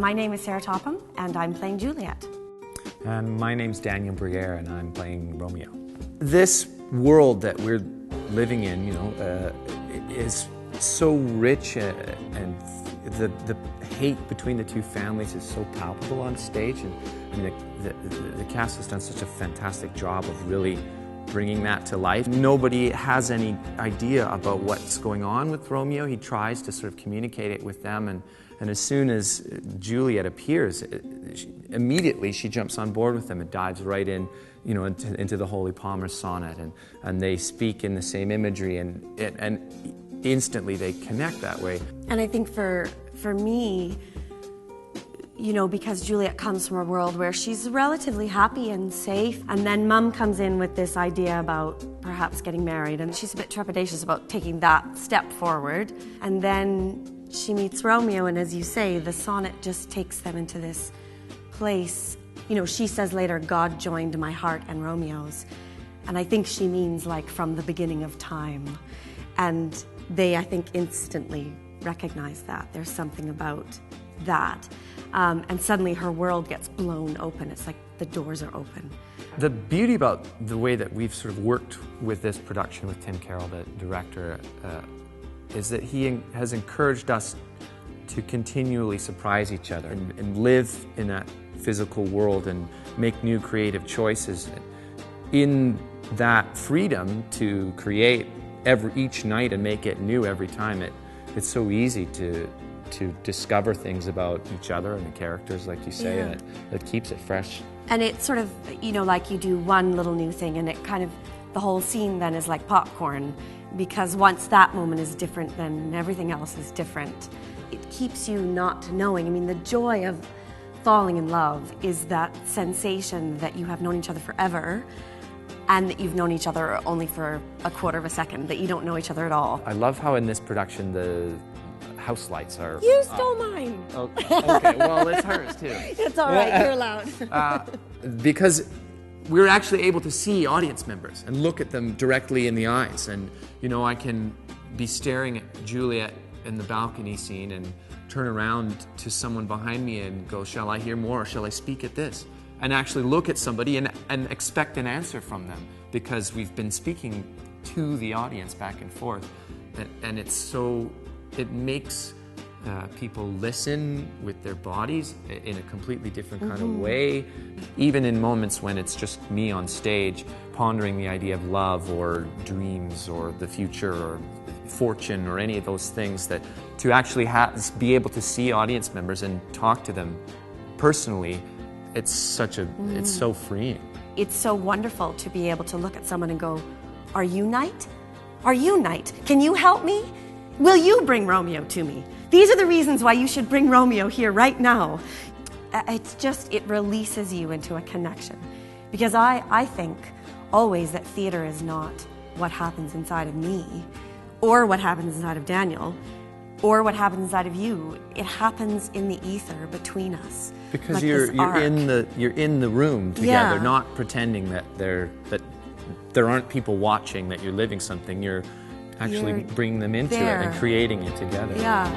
My name is Sara Topham, and I'm playing Juliet. And my name's Daniel Briere, and I'm playing Romeo. This world that we're living in, is so rich, and the hate between the two families is so palpable on stage. And the cast has done such a fantastic job of really bringing that to life. Nobody has any idea about what's going on with Romeo. He tries to sort of communicate it with them, and as soon as Juliet appears, immediately she jumps on board with them and dives right in, into the Holy Palmer sonnet, and they speak in the same imagery, and instantly they connect that way. And I think for me, because Juliet comes from a world where she's relatively happy and safe, and then Mum comes in with this idea about perhaps getting married, and she's a bit trepidatious about taking that step forward. And then she meets Romeo, and as you say, the sonnet just takes them into this place. She says later, God joined my heart and Romeo's. And I think she means like from the beginning of time. And they, I think, instantly recognize that. There's something about that. And suddenly her world gets blown open. It's like the doors are open. The beauty about the way that we've sort of worked with this production with Tim Carroll, the director, is that he has encouraged us to continually surprise each other and live in that physical world and make new creative choices. In that freedom to create each night and make it new every time, it's so easy to discover things about each other and the characters, like you say, and it keeps it fresh. And it's sort of, like you do one little new thing and it kind of, the whole scene then is like popcorn, because once that moment is different, then everything else is different. It keeps you not knowing. I mean, the joy of falling in love is that sensation that you have known each other forever, and that you've known each other only for a quarter of a second, that you don't know each other at all. I love how in this production the house lights are... You stole mine! Okay, well, it's hers too. It's all right, you're allowed. Because we're actually able to see audience members and look at them directly in the eyes. And, I can be staring at Juliet in the balcony scene and turn around to someone behind me and go, shall I hear more, or shall I speak at this? And actually look at somebody and expect an answer from them, because we've been speaking to the audience back and forth. And it makes people listen with their bodies in a completely different kind of way. Even in moments when it's just me on stage pondering the idea of love or dreams or the future or fortune or any of those things, that to actually be able to see audience members and talk to them personally, it's so freeing. It's so wonderful to be able to look at someone and go, are you knight? Are you knight? Can you help me? Will you bring Romeo to me? These are the reasons why you should bring Romeo here right now. It releases you into a connection. Because I think always that theater is not what happens inside of me, or what happens inside of Daniel, or what happens inside of you. It happens in the ether between us. Because like you're in the room together, not pretending that there aren't people watching, that you're living something. You're actually bringing them into it and creating it together. Yeah.